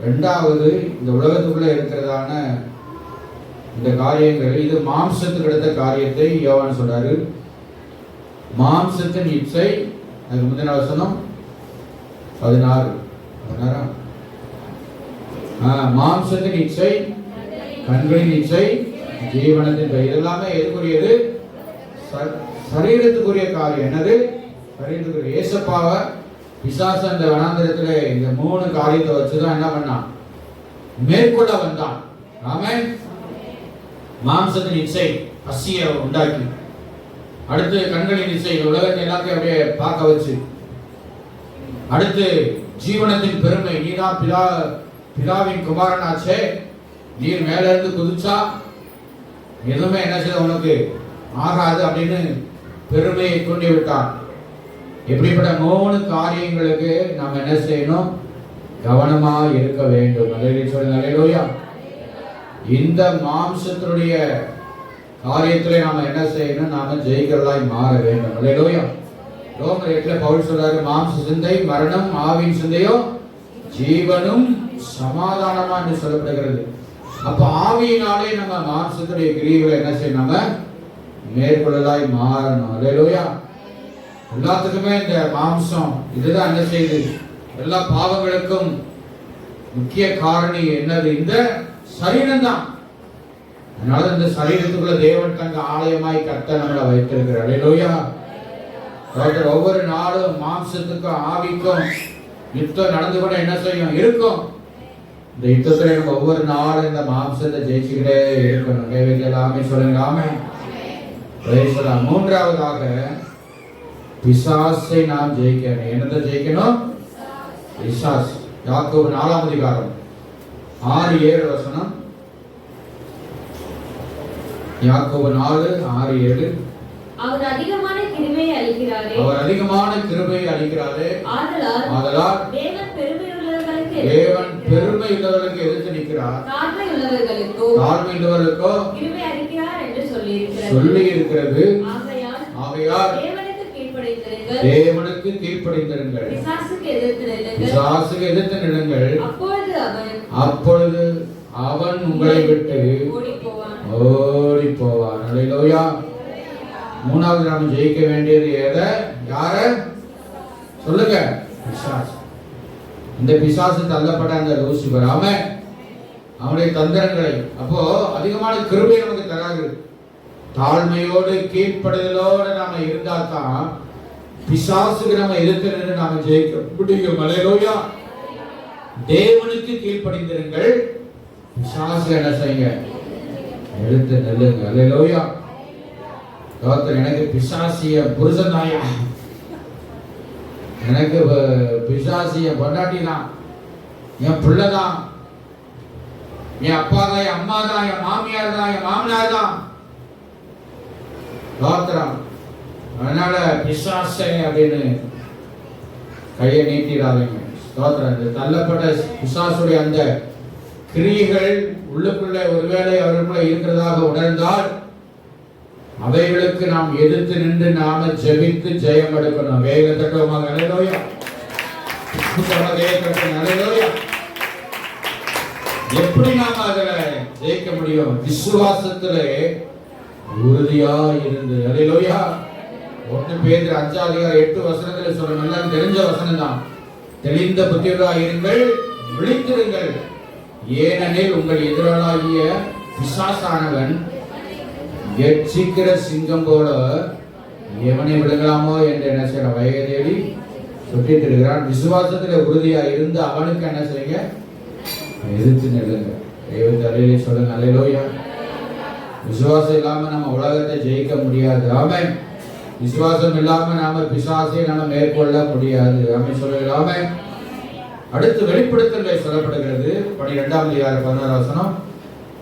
இரண்டாவது, இந்த உலகத்துக்குள்ள இருக்கிறதான இந்த காரியங்கள், இது மாம்சத்துக்கு எடுத்த காரியத்தை யோவான் சொல்றாரு. மாம்சத்தின் இச்சை, அதுக்கு முந்தின வசனம் 16. மாம்சத்தின் இச்சை, கண்களின் இச்சை, ஜீவனத்தின் இச்சை. இதெல்லாமே எதுக்குரியது? சரீரத்துக்குரிய காரியம். என்னது? சரீரத்துக்குரிய. ஏசப்பாவை பிசாசு அந்த வனாந்திரத்துல இந்த 3 காரியத்தை வச்சுதான் என்ன பண்ணான்? மேற்கொள்ள வந்தான். ஆமென். மாம்சத்தின் இச்சை, பசிய உண்டாக்கி, அடுத்து கண்களின் இச்சை, உலகத்தை எல்லாத்தையும் அப்படியே பார்க்க வச்சு, அடுத்து ஜீவனத்தின் பெருமை, நீதான் பிதாவின் குமாரனாச்சே, நீர் மேல இருந்து குதிச்சா எதுவுமே என்ன செய்ய உனக்கு ஆகாது அப்படின்னு பெருமையை தூண்டி விட்டான். இப்படிப்பட்ட 3 காரியங்களுக்கு நாம் என்ன செய்யணும்? கவனமா இருக்க வேண்டும். அல்லேலூயா. இந்த மாம்சத்தினுடைய காரியத்திலே நாம என்ன செய்யணும்? நாம ஜெயிக்கிறதாய் மாற வேண்டும். அல்லேலூயா. ரோமர் 8 பவுல் சொல்றாரு, மாம்ச சிந்தை மரணம், ஆவியின் சிந்தையோ ஜீவனும் சமாதானமா என்று சொல்லப்படுகிறது. அப்ப ஆவியினாலே நம்ம மாம்சத்துடைய கிரியைகளை என்ன செய்யணும்? நம்ம மேற்கொள்ளலாய் மாறணும். அல்லேலூயா. எல்லாத்துக்குமே இந்த மாம்சம் இதுதான் என்ன செய்யுது? எல்லா பாவங்களுக்கும் முக்கிய காரணி என்னது? இந்த சரீரம் தான். அதனால இந்த சரீரத்துக்குள்ள தேவன் தங்க ஆலயமாய் கர்த்தர் நம்மளை வைத்திருக்கிறார். அல்லேலூயா. ஒவ்வொரு நாளும் மாம்சத்துக்கும் ஆவிக்கும் யுத்தம் நடந்து கூட என்ன செய்யும்? இருக்கும். இந்த யுத்தத்துல நம்ம ஒவ்வொரு நாளும் இந்த மாம்சத்தை ஜெயிச்சுக்கிட்டே இருக்கணும். கைவைக்கலாமே, சொல்லுங்க ஆமென். மூன்றாவதாக பிசாசை நாம் ஜெயிக்கணும். என்னத்தை ஜெயிக்கணும்? பிசாஸ். யாக்கோபு 4ஆம் அதிகாரம் 6-7 வசனம். யாக்கோபு 4:6-7. அவர் அதிகமான கிருபையை அளிக்கிறாரே. அவர் அதிகமான கிருபையை அளிக்கிறாரே. ஆதலால் தேவன் பெருமை உள்ளவர்களுக்கு எதிர்த்து நிற்கிறார். தாழ்மை உள்ளவர்களுக்கோ கிருபை அளிக்கிறார் என்று சொல்லி இருக்கிறது. ஆகையால் தேவனுக்கு கீழ்ப்படிந்திருங்கள். பிசாசுக்கு எதிர்த்து நில்லுங்கள். அப்பொழுது அவன் உங்களை விட்டு ஓடி போவான். அல்லேலூயா. மூணாவது நாம் ஜெயிக்க வேண்டியது எதை? யார சொல்லுங்க? பிசாசு. இந்த பிசாசு தள்ளப்பட்ட அந்த லூசிபர், அவனுடைய தந்திரங்களை. அப்போ அதிகமான கிருபை நமக்கு தராது. தாழ்மையோடு கீழ்ப்படுதலோடு நாம இருந்தா தான் பிசாசுக்கு நம்ம எதிர்த்து நின்று நாம ஜெயிக்க முடியும். அல்லேலூயா. தேவனுக்கு கீழ்ப்படிந்திருங்கள். பிசாசு என்ன செய்யுங்க? எடுத்து நெல்லுங்க. அல்லேலூயா. எனக்கு பிசாசிய புருஷன் தாயா, எனக்கு பிசாசிய பொண்டாட்டி தான், என் பிள்ளை தான், என் அப்பா தான், என் அம்மா தான், என் மாமியார் தான், என் மாமனார் தான். அதனால பிசாசை அப்படின்னு கையை நீட்டிடாதீங்க. இந்த தள்ளப்பட்ட பிசாசுடைய அந்த கிரியைகள் உள்ளுக்குள்ள ஒருவேளை அவர்களுக்குள்ள இருக்கிறதாக உணர்ந்தால் அவைகளுக்கு நாம் எதிர்த்து நின்று நாம ஜெபித்து ஜெயம் எடுக்கணும். வேகத்தட்டமாக அல்லேலூயா. அல்லேலூயா. எப்படி நாம அதுல ஜெயிக்க முடியும்? விசுவாசத்திலே உறுதியா இருந்து. அல்லேலூயா. 1 பேதுரு 5:8 வசனத்துல சொல்லணும். எல்லாம் தெரிஞ்ச வசனம் தான். தெளிந்த புத்தியுள்ளவராய் இருங்கள், விழித்திருங்கள், ஏனெனில் உங்கள் எதிராளாகிய பிசாசானவன் எச்சிக்கிற சிங்கம் போல எவனை விடுங்களாமோ என்று என்ன செய்ய வயதை தேடி சுற்றிட்டு இருக்கிறான். விசுவாசத்துல உறுதியா இருந்து அவனுக்கு என்ன செய்யுங்க? எதிர்த்து நெல்லுங்க. தெய்வத்தை அல்லேலூயா சொல்லுங்க. அல்லேலூயா. விசுவாசம் இல்லாம நம்ம உலகத்தை ஜெயிக்க முடியாது. ஆமென். விசுவாசம் இல்லாம நாம பிசாசை நாம மேற்கொள்ள முடியாது. ஆமென் சொல்லுங்க. ஆமென். அடுத்து வெளிப்படுத்தல் சொல்லப்படுகிறது. 12ஆம் அதிகாரம் 11 வசனம்.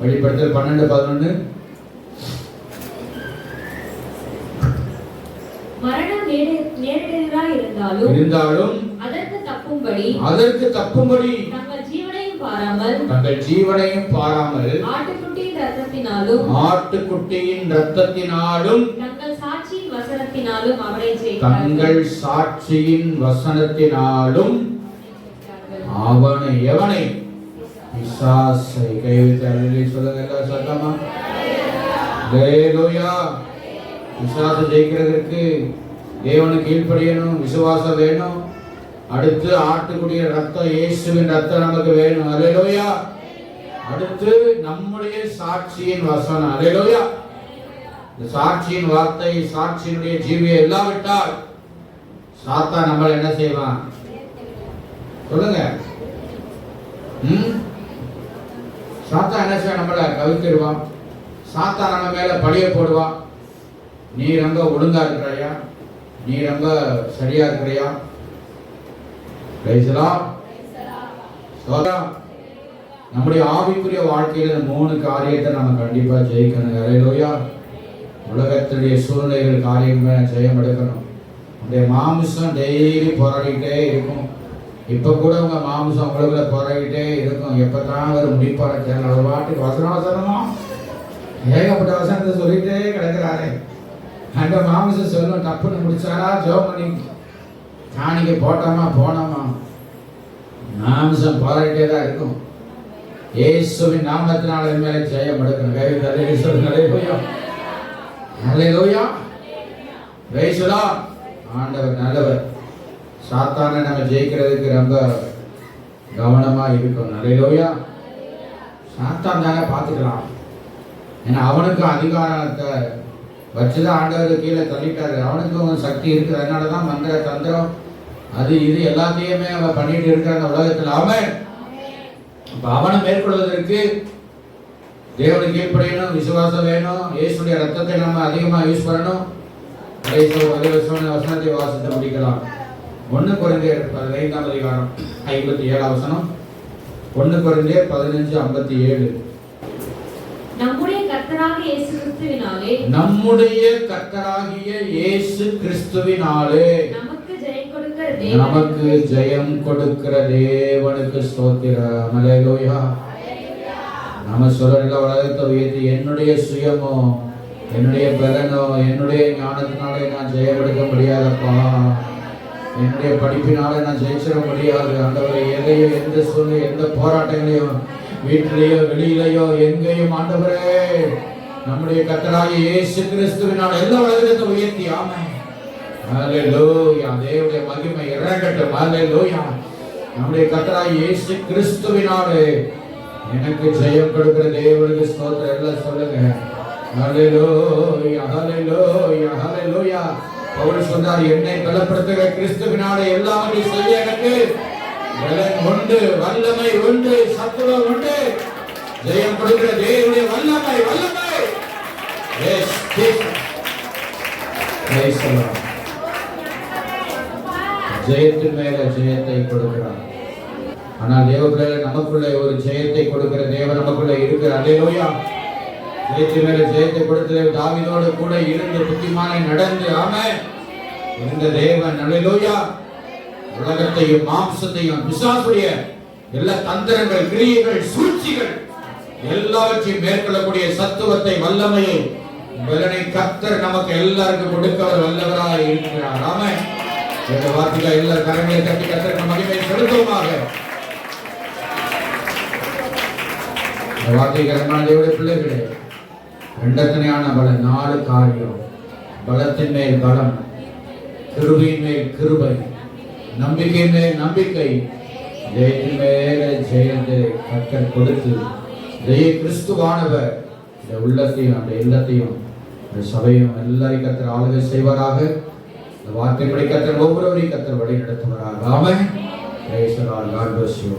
வெளிப்படுத்தல் 12:11. மரணம் நேரிடுகிறதா இருந்தாலும் அதற்கு தப்பும்படி தங்கள் ஜீவனையும் பாராமல் ஆட்டுக்குட்டியின் இரத்தத்தினாலும் தங்கள் சாட்சியின் வசனத்தினாலும் அவனை எவனை? பிசாசை. கைவிட்டு அல்லேலூயா சொல்லுங்க. எல்லாம் சத்தமா அல்லேலூயா. விசுவாசம் ஜெயிக்கிறதுக்கு தேவனுக்கு கீழ்ப்படியணும். விசுவாசம் வேணும். அடுத்து ஆட்டுக்குடிய ரத்தம், இயேசுவின் ரத்தம் நமக்கு வேணும். அல்லேலூயா. அடுத்து நம்முடைய சாட்சியின் வசனம். அல்லேலூயா. இந்த சாட்சியின் வார்த்தை, சாட்சியினுடைய ஜீவியை எல்லாம் விட்டால் சாத்தான் நம்மளை என்ன செய்வான்? சொல்லுங்க. சாத்தான் என்ன செய்ய? நம்மளை கவித்திடுவான். சாத்தான் நம்ம மேல பழிய போடுவான். நீ ரொம்ப ஒழுங்கா இருக்கிறையா, நீ ரொம்ப சரியா இருக்கிறியா. நம்முடைய ஆவிக்குரிய வாழ்க்கையில 3 காரியத்தை நம்ம கண்டிப்பா ஜெயிக்கணும். அல்லேலூயா. உலகத்துடைய சூழ்நிலைகள் காரியங்கள் ஜெயம் எடுக்கணும். உங்களுடைய மாமிசம் டெய்லி போராடிக்கிட்டே இருக்கும். இப்ப கூட உங்க மாமிசம் உங்களுக்குள்ள போராடிக்கிட்டே இருக்கும். எப்பதான் ஒரு முடிப்பான தேர்தல் ஒரு வாட்டுக்கு வசனமா ஏகப்பட்ட வசனத்தை சொல்லிட்டே கிடக்கிறாரே. அந்த மாமிசம் சொல்லும், தப்புன்னு முடிச்சாரா ஜெபம் பண்ணி காணிக்க போட்டோமா போனோமா, மாமிசம் போராடிட்டே தான் இருக்கும். இயேசுவின் நாமத்தினால மேலே ஜெயம் எடுக்கணும். அல்லேலூயா. ஆண்டவர் நல்லவர். சாத்தானை நம்ம ஜெயிக்கிறதுக்கு ரொம்ப கவனமா இருக்கணும். அல்லேலூயா. சாத்தான் தானே பார்த்துக்கலாம். ஏன்னா அவனுக்கு அதிகாரத்தை வச்சுதான் ஆண்டவர் கீழே தள்ளிட்டாரு. அவனுக்கும் சக்தி இருக்குது. அதனாலதான் மந்திர தந்திரம் அது இது எல்லாத்தையுமே அவன் பண்ணிட்டு இருக்கிற அந்த உலகத்தில். அவன் அவனை மேற்கொள்வதற்கு தேவனுக்கு கீழ்ப்படியணும், விசுவாசம் வேணும், இயேசுடைய ரத்தத்தை நம்ம அதிகமா யூஸ் பண்ணணும். வசனத்தை வாசித்து முடிக்கலாம். 1 கொரிந்தியர் 15ஆம் அதிகாரம் 57ஆம் வசனம். 1 கொரிந்தியர் 15:57. நம்முடைய கர்த்தராகிய இயேசு கிறிஸ்துவினாலே நமக்கு ஜெயம் கொடுக்கிற தேவனுக்கு ஸ்தோத்திரம். அல்லேலூயா. நம்ம சொல்ற உலகத்தை உயர்த்தி என்னுடைய சுயமோ என்னுடைய பலனோ என்னுடைய ஞானத்தினாலே நான் ஜெயம் எடுக்க முடியாதப்பா, என்னுடைய படிப்பினால நான் ஜெயிச்சிட முடியாது ஆண்டவரே. எதையோ எந்த சூழ்நிலை எந்த போராட்டங்களையும் வீட்டிலேயோ வெளியிலேயோ எங்கேயும் ஆண்டவரே நம்முடைய கர்த்தராகிய இயேசு கிறிஸ்துவினால் எல்லா உலகத்தை உயர்த்தி. ஆமென். ஹல்லேலூயா. தேவனுடைய மகிமை இறங்கட்டும். ஹல்லேலூயா. நம்முடைய கர்த்தராகிய இயேசு கிறிஸ்துவினாலே எனக்கு ஜெயம் கொடுக்கிற தேவனுக்கு ஸ்தோத்திரம். எல்லாம் சொல்லுங்க. ஹல்லேலூயா, ஹல்லேலூயா, ஹல்லேலூயா. பவுல் சொன்னார், என்னை பலப்படுத்துகிற கிறிஸ்துவினாலே எல்லாவற்றையும் செய்ய எனக்கு பலன் உண்டு, வல்லமை உண்டு, சத்துவம் உண்டு. ஜெயம் கொடுக்கிற தேவனுடைய வல்லமை, வல்லமை. Yes Jesus. Praise the Lord. ஜெயத்தின் மேல ஜெயத்தை கொடுக்கிறார். ஆனால் தேவபிள்ளைகளே, நமக்குள்ள ஒரு ஜெயத்தை கொடுக்கிற தேவன் நமக்குள்ள இருக்கிறார். அல்லேலூயா. ஜெயத்தின் மேல ஜெயத்தை கொடுத்த தாவீதோடு கூட இருந்து புத்திமானை நடந்து ஆமென் இந்த தேவன். அல்லேலூயா. உலகத்தையும் மாம்சத்தையும் பிசாசுடைய எல்லா தந்திரங்கள், கிரியைகள், சூழ்ச்சிகள் எல்லாவற்றையும் மேற்கொள்ளக்கூடிய சத்துவத்தை, வல்லமையை, பலனை கர்த்தர் நமக்கு எல்லாருக்கும் கொடுக்க வல்லவராய் இருக்கிறார். ஆமென். இந்த வார்த்தைகளை எல்லா கரங்களை தட்டி கர்த்தருக்கு மகிமை செலுத்துவோமாக. இந்த வார்த்தைகரமான தேவனுடைய பிள்ளைகளே, இரண்டத்தனையான பலன் 4 காரியம். பலத்தின் மேல் பலம், கிருபையின் மேல் கிருபை, நம்பிக்கை மேல் நம்பிக்கை, ஜெயத்தின் மேல ஜெயத்தை கர்த்தர் கொடுத்து ஜெய கிறிஸ்துவானவர் இந்த உள்ளத்தையும் அந்த இல்லத்தையும் இந்த சபையும் எல்லாரையும் கர்த்தர் ஆளுகை செய்வாராக. இந்த வார்த்தையின்படி கர்த்தர் ஒவ்வொருவரையும் கர்த்தர் வழி நடத்துவாராக. ஆமென். praise the Lord. God bless you.